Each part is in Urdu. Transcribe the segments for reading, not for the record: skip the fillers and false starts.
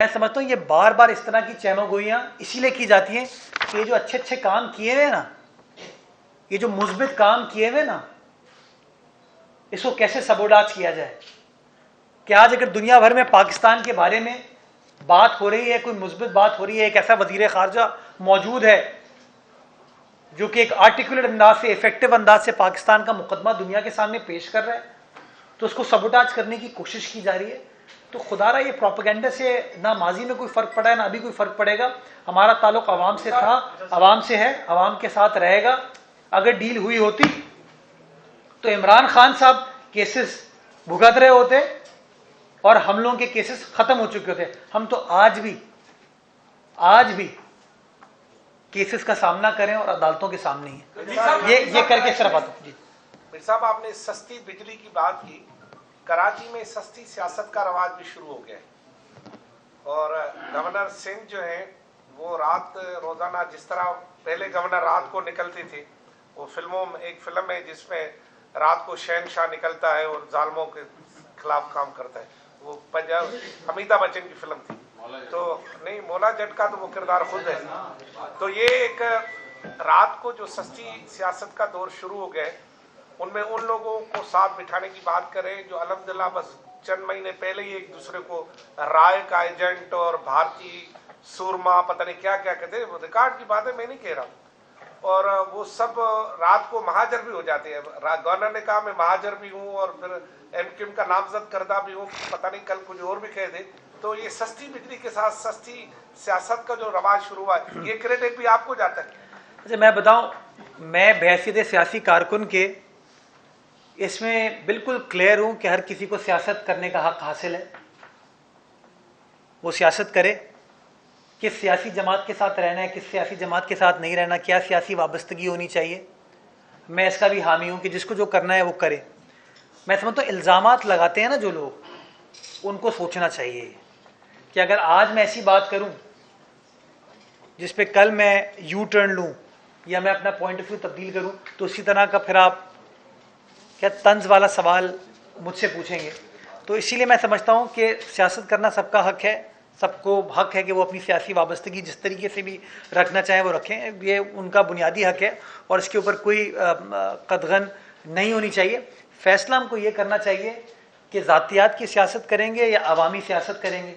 میں سمجھتا ہوں یہ بار بار اس طرح کی چہمہ گوئیاں اسی لیے کی جاتی ہیں کہ یہ جو اچھے اچھے کام کیے ہوئے نا، یہ جو مثبت کام کیے ہوئے نا، اس کو کیسے سبوڈاج کیا جائے. کہ آج اگر دنیا بھر میں پاکستان کے بارے میں بات ہو رہی ہے، کوئی مثبت بات ہو رہی ہے، ایک ایسا وزیر خارجہ موجود ہے جو کہ ایک آرٹیکولیٹ انداز سے، افیکٹو انداز سے پاکستان کا مقدمہ دنیا کے سامنے پیش کر رہا ہے، تو اس کو سبوٹاج کرنے کی کوشش کی جا رہی ہے. تو خدا رہا یہ پروپیگنڈا سے نہ ماضی میں کوئی فرق پڑا ہے نہ ابھی کوئی فرق پڑے گا. ہمارا تعلق عوام سے تھا، عوام سے ہے، عوام کے ساتھ رہے گا. اگر ڈیل ہوئی ہوتی تو عمران خان صاحب کیسز بھگت رہے ہوتے اور حملوں کے کیسز ختم ہو چکے ہوتے. ہم تو آج بھی کیسز کا سامنا کریں اور عدالتوں کے سامنے ہی یہ کر کے صرف آتا. جی میر صاحب، آپ نے سستی بجلی کی بات کی. کراچی میں سستی سیاست کا رواج بھی شروع ہو گیا ہے، اور گورنر سنگھ جو ہیں وہ رات روزانہ، جس طرح پہلے گورنر رات کو نکلتے تھے، وہ فلموں میں ایک فلم ہے جس میں رات کو شہنشاہ نکلتا ہے اور ظالموں کے خلاف کام کرتا ہے، وہ امیتابھ بچن کی فلم تھی. تو نہیں، مولا جٹ کا تو وہ کردار خود ہے. تو یہ ایک رات کو جو سستی سیاست کا دور شروع ہو گیا ہے، ان میں ان لوگوں کو ساتھ بٹھانے کی بات کریں جو الحمدللہ بس چند مہینے پہلے ہی ایک دوسرے کو رائے کا ایجنٹ اور بھارتی سورما پتہ نہیں کیا کیا کہتے ہیں. وہ ریکارڈ کی بات ہے، میں نہیں کہہ رہا. اور وہ سب رات کو مہاجر بھی ہو جاتے ہیں. گورنر نے کہا میں مہاجر بھی ہوں اور پھر ایم کیو ایم کا نامزد کردہ بھی ہوں، پتہ نہیں کل کچھ اور بھی کہہ دے. تو یہ سستی بجلی کے ساتھ سستی سیاست کا جو رواج شروع ہوا ہے، یہ کریڈٹ بھی آپ کو جاتا ہے. اچھا، میں بتاؤں، میں بحیثیت سیاسی کارکن کے اس میں بالکل کلیئر ہوں کہ ہر کسی کو سیاست کرنے کا حق حاصل ہے. وہ سیاست کرے، کس سیاسی جماعت کے ساتھ رہنا ہے، کس سیاسی جماعت کے ساتھ نہیں رہنا، کیا سیاسی وابستگی ہونی چاہیے. میں اس کا بھی حامی ہوں کہ جس کو جو کرنا ہے وہ کرے. میں سمجھتا ہوں الزامات لگاتے ہیں نا جو لوگ، ان کو سوچنا چاہیے کہ اگر آج میں ایسی بات کروں جس پہ کل میں یو ٹرن لوں یا میں اپنا پوائنٹ آف ویو تبدیل کروں، تو اسی طرح کا پھر آپ کیا طنز والا سوال مجھ سے پوچھیں گے. تو اسی لیے میں سمجھتا ہوں کہ سیاست کرنا سب کا حق ہے. سب کو حق ہے کہ وہ اپنی سیاسی وابستگی جس طریقے سے بھی رکھنا چاہیں وہ رکھیں. یہ ان کا بنیادی حق ہے اور اس کے اوپر کوئی قدغن نہیں ہونی چاہیے. فیصلہ ہم کو یہ کرنا چاہیے کہ ذاتیات کی سیاست کریں گے یا عوامی سیاست کریں گے.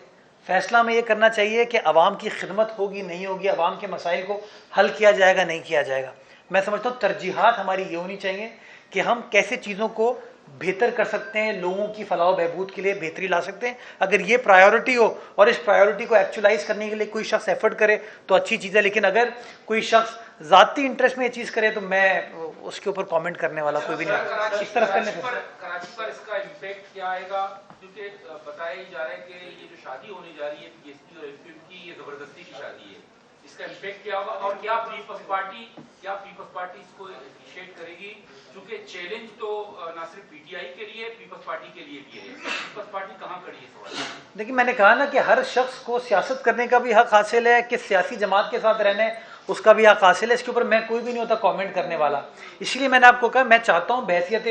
فیصلہ ہمیں یہ کرنا چاہیے کہ عوام کی خدمت ہوگی نہیں ہوگی، عوام کے مسائل کو حل کیا جائے گا نہیں کیا جائے گا. میں سمجھتا ہوں ترجیحات ہماری یہ ہونی چاہیے کہ ہم کیسے چیزوں کو بہتر کر سکتے ہیں، لوگوں کی فلاح و بہبود کے لیے بہتری لا سکتے ہیں. اگر یہ پرائیورٹی ہو اور اس پرائیورٹی کو ایکچولائز کرنے کے لیے کوئی شخص ایفرٹ کرے تو اچھی چیز ہے. لیکن اگر کوئی شخص ذاتی انٹرسٹ میں یہ چیز کرے تو میں اس کے اوپر کامنٹ کرنے والا کوئی بھی نہیں. اس طرف کرنے کراچی پر اس کا امپیکٹ کیا آئے گا؟ کیونکہ بتایا ہی جا رہا ہے کہ یہ جو شادی ہونے جا رہی ہے پی ایس پی اور ایم کیو ایم کی، یہ زبردستی کی شادی ہے. اس کا امپیکٹ کیا ہوگا اور کیا پیپلز پارٹی اس کو انیشیٹ کرے گی؟ چونکہ چیلنج تو نہ صرف پی ٹی آئی کے لیے، پیپلز پارٹی کے لیے بھی ہے. پیپلز پارٹی کہاں کھڑی ہے سوال؟ لیکن میں نے کہا نا کہ ہر شخص کو سیاست کرنے کا بھی حق حاصل ہے، کہ سیاسی جماعت کے ساتھ رہنے اس کا بھی حق حاصل ہے. اس کے اوپر میں کوئی بھی نہیں ہوتا کامنٹ کرنے والا. اسی لیے میں نے آپ کو کہا میں چاہتا ہوں بحیثیت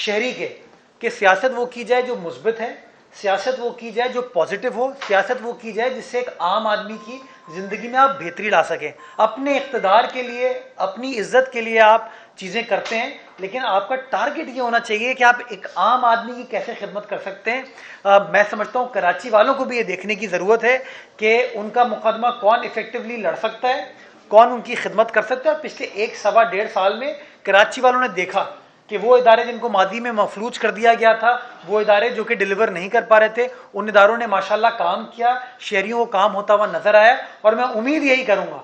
شہری کے کہ سیاست وہ کی جائے جو مثبت ہے، سیاست وہ کی جائے جو پازیٹیو ہو، سیاست وہ کی جائے جس سے ایک عام آدمی کی زندگی میں آپ بہتری لا سکیں. اپنے اقتدار کے لیے، اپنی عزت کے لیے آپ چیزیں کرتے ہیں، لیکن آپ کا ٹارگٹ یہ ہونا چاہیے کہ آپ ایک عام آدمی کی کیسے خدمت کر سکتے ہیں. میں سمجھتا ہوں کراچی والوں کو بھی یہ دیکھنے کی ضرورت ہے کہ ان کا مقدمہ کون افیکٹولی لڑ سکتا ہے، کون ان کی خدمت کر سکتا ہے. پچھلے 1-1.5 سال میں کراچی والوں نے دیکھا کہ وہ ادارے جن کو ماضی میں مفلوج کر دیا گیا تھا، وہ ادارے جو کہ ڈیلیور نہیں کر پا رہے تھے، ان اداروں نے ماشاءاللہ کام کیا، شہریوں کو کام ہوتا ہوا نظر آیا. اور میں امید یہی کروں گا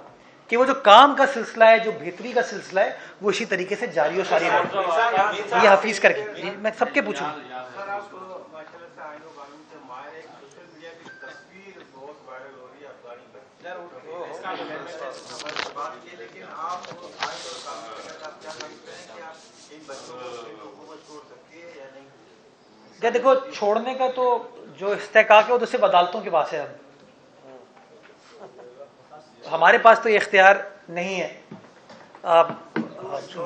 کہ وہ جو کام کا سلسلہ ہے، جو بہتری کا سلسلہ ہے، وہ اسی طریقے سے جاری و ساری رہے. یہ حفیظ کر کے میں سب کے پوچھوں. کیا دیکھو، چھوڑنے کا تو جو استحقاق ہے وہ تو صرف عدالتوں کے پاس ہے. ہمارے پاس تو یہ اختیار نہیں ہے.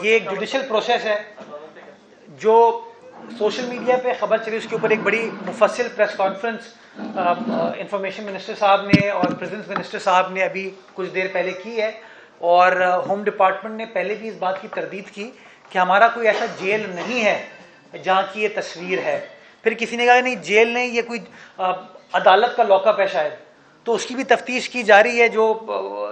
یہ ایک جوڈیشل پروسیس ہے جو سوشل میڈیا پہ خبر چلی، اس کے اوپر ایک بڑی مفصل پریس کانفرنس انفارمیشن منسٹر صاحب نے اور پریزنس منسٹر صاحب نے ابھی کچھ دیر پہلے کی ہے، اور ہوم ڈپارٹمنٹ نے پہلے بھی اس بات کی تردید کی کہ ہمارا کوئی ایسا جیل نہیں ہے جہاں کی یہ تصویر ہے. پھر کسی نے کہا کہ نہیں جیل نہیں، یہ کوئی عدالت کا لاک اپ ہے شاید، تو اس کی بھی تفتیش کی جا رہی ہے جو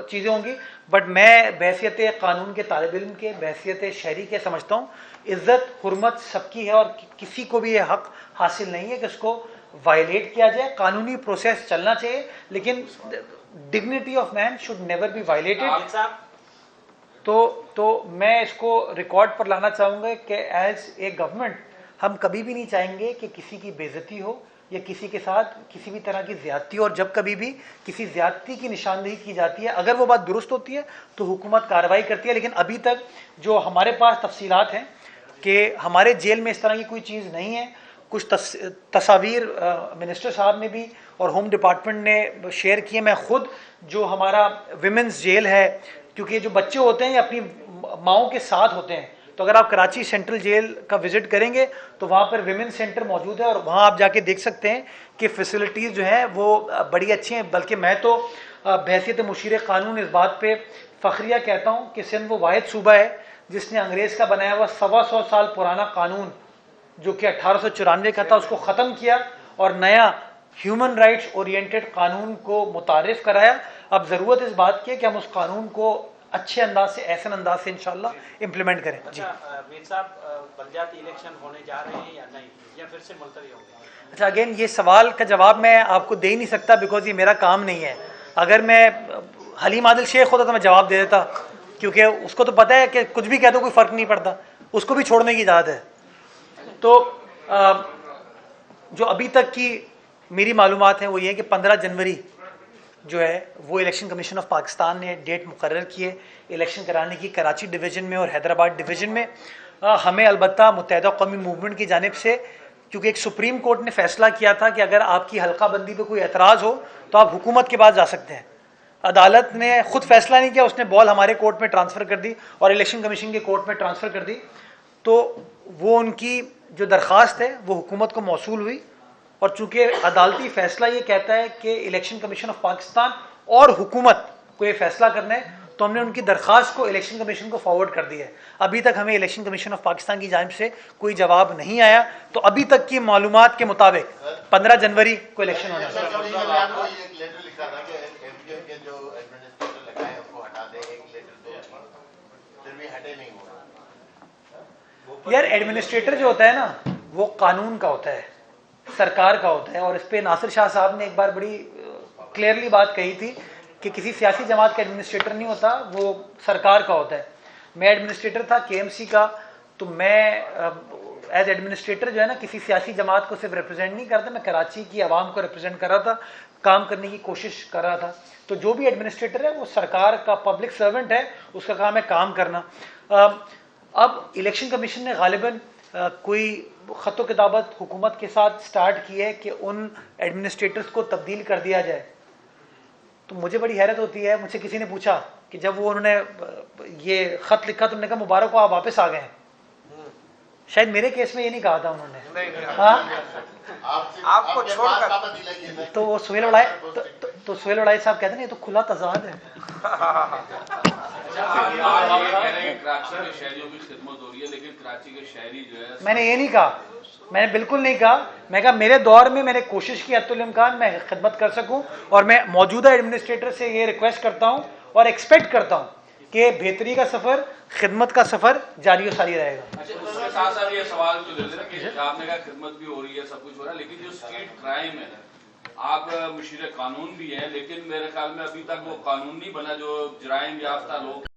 چیزیں ہوں گی. بٹ میں بحیثیت قانون کے طالب علم کے، بحیثیت شہری کے سمجھتا ہوں عزت حرمت سب کی ہے، اور کسی کو بھی یہ حق حاصل نہیں ہے کہ اس کو وائلیٹ کیا جائے. قانونی پروسیس چلنا چاہیے، لیکن dignity of man should never be violated. تو میں اس کو ریکارڈ پر لانا چاہوں گا کہ ایز اے گورنمنٹ ہم کبھی بھی نہیں چاہیں گے کہ کسی کی بے عزتی ہو یا کسی کے ساتھ کسی بھی طرح کی زیادتی ہو. اور جب کبھی بھی کسی زیادتی کی نشاندہی کی جاتی ہے، اگر وہ بات درست ہوتی ہے تو حکومت کارروائی کرتی ہے. لیکن ابھی تک جو ہمارے پاس تفصیلات ہیں کہ ہمارے جیل میں اس طرح کی کوئی چیز نہیں ہے. کچھ تصاویر منسٹر صاحب نے بھی اور ہوم ڈپارٹمنٹ نے شیئر کیے. میں خود جو ہمارا ویمنز جیل ہے، کیونکہ جو بچے ہوتے ہیں یہ اپنی ماؤں کے ساتھ ہوتے ہیں، تو اگر آپ کراچی سینٹرل جیل کا وزٹ کریں گے تو وہاں پر ویمن سینٹر موجود ہے، اور وہاں آپ جا کے دیکھ سکتے ہیں کہ فیسلٹیز جو ہیں وہ بڑی اچھی ہیں. بلکہ میں تو بحیثیت مشیر قانون اس بات پہ فخریہ کہتا ہوں کہ سندھ وہ واحد صوبہ ہے جس نے انگریز کا بنایا ہوا 125 سال پرانا قانون جو کہ 1894 کا تھا اس کو ختم کیا اور نیا ہیومن رائٹس اورینٹڈ قانون کو متعارف کرایا. اب ضرورت اس بات کی ہے کہ ہم اس قانون کو اچھے انداز سے، احسن انداز سے انشاءاللہ امپلیمنٹ کریں. جی میر صاحب، بلدیاتی الیکشن ہونے جا رہے ہیں یا نہیں، یا پھر سے ملتوی ہوں گے؟ اچھا، اگین یہ سوال کا جواب میں آپ کو دے ہی نہیں سکتا بیکاز یہ میرا کام نہیں ہے. اگر میں حلیم عادل شیخ ہوتا تو میں جواب دے دیتا، کیونکہ اس کو تو پتہ ہے کہ کچھ بھی کہہ دو کوئی فرق نہیں پڑتا، اس کو بھی چھوڑنے کی اجازت ہے. تو جو ابھی تک کی میری معلومات ہیں وہ یہ ہے کہ 15 جنوری جو ہے وہ الیکشن کمیشن آف پاکستان نے ڈیٹ مقرر کی ہے الیکشن کرانے کی، کراچی ڈویژن میں اور حیدرآباد ڈویژن میں. ہمیں البتہ متحدہ قومی موومنٹ کی جانب سے، کیونکہ ایک سپریم کورٹ نے فیصلہ کیا تھا کہ اگر آپ کی حلقہ بندی پہ کوئی اعتراض ہو تو آپ حکومت کے پاس جا سکتے ہیں. عدالت نے خود فیصلہ نہیں کیا، اس نے بال ہمارے کورٹ میں ٹرانسفر کر دی اور الیکشن کمیشن کے کورٹ میں ٹرانسفر کر دی. تو وہ ان کی جو درخواست ہے وہ حکومت کو موصول ہوئی، اور چونکہ عدالتی فیصلہ یہ کہتا ہے کہ الیکشن کمیشن آف پاکستان اور حکومت کو یہ فیصلہ کرنا ہے، تو ہم نے ان کی درخواست کو الیکشن کمیشن کو فارورڈ کر دیا ہے. ابھی تک ہمیں الیکشن کمیشن آف پاکستان کی جانب سے کوئی جواب نہیں آیا. تو ابھی تک کی معلومات کے مطابق 15 جنوری کو الیکشن ہونا ہے. یار ایڈمنسٹریٹر جو ہوتا ہے نا وہ قانون کا ہوتا ہے، سرکار کا ہوتا ہے. اور اس پہ ناصر شاہ صاحب نے ایک بار بڑی کلیئرلی بات کہی تھی کہ کسی سیاسی جماعت کا ایڈمنسٹریٹر نہیں ہوتا، وہ سرکار کا ہوتا ہے. میں ایڈمنسٹریٹر تھا KMC کا، تو میں ایز ایڈمنسٹریٹر جو ہے نا کسی سیاسی جماعت کو صرف ریپرزینٹ نہیں کرتا، میں کراچی کی عوام کو ریپرزینٹ کر رہا تھا، کام کرنے کی کوشش کر رہا تھا. تو جو بھی ایڈمنسٹریٹر ہے وہ سرکار کا پبلک سرونٹ ہے، اس کا کام ہے کام کرنا. اب الیکشن کمیشن نے غالباً کوئی خط و کتابت حکومت کے ساتھ سٹارٹ کی ہے کہ ان ایڈمنسٹریٹرز کو تبدیل کر دیا جائے. تو مجھے بڑی حیرت ہوتی ہے، مجھ سے کسی نے پوچھا کہ جب وہ انہوں نے یہ خط لکھا تو انہوں نے کہا مبارک ہو آپ واپس آ گئے ہیں. شاید میرے کیس میں یہ نہیں کہا تھا انہوں نے، ہاں آپ کو چھوڑ کر تو وہ سہیل وڑائی صاحب کہتے ہیں یہ تو کھلا تضاد ہے. کراچی کے شہریوں کی خدمت ہو رہی ہے، لیکن کراچی کے شہری جو ہے، میں نے یہ نہیں کہا، میں نے بالکل نہیں کہا. میں کہا میرے دور میں میں نے کوشش کی حتی الامکان میں خدمت کر سکوں، اور میں موجودہ ایڈمنسٹریٹر سے یہ ریکویسٹ کرتا ہوں اور ایکسپیکٹ کرتا ہوں کہ بہتری کا سفر، خدمت کا سفر جاری و ساری رہے گا. اس کے ساتھ ساتھ یہ سوال جو دے رہے کہ آپ نے کہا خدمت بھی ہو رہی ہے، سب کچھ ہو رہا ہے، لیکن جو اسٹریٹ کرائم ہے، آپ مشیر قانون بھی ہیں، لیکن میرے خیال میں ابھی تک وہ قانون نہیں بنا جو جرائم یافتہ لوگ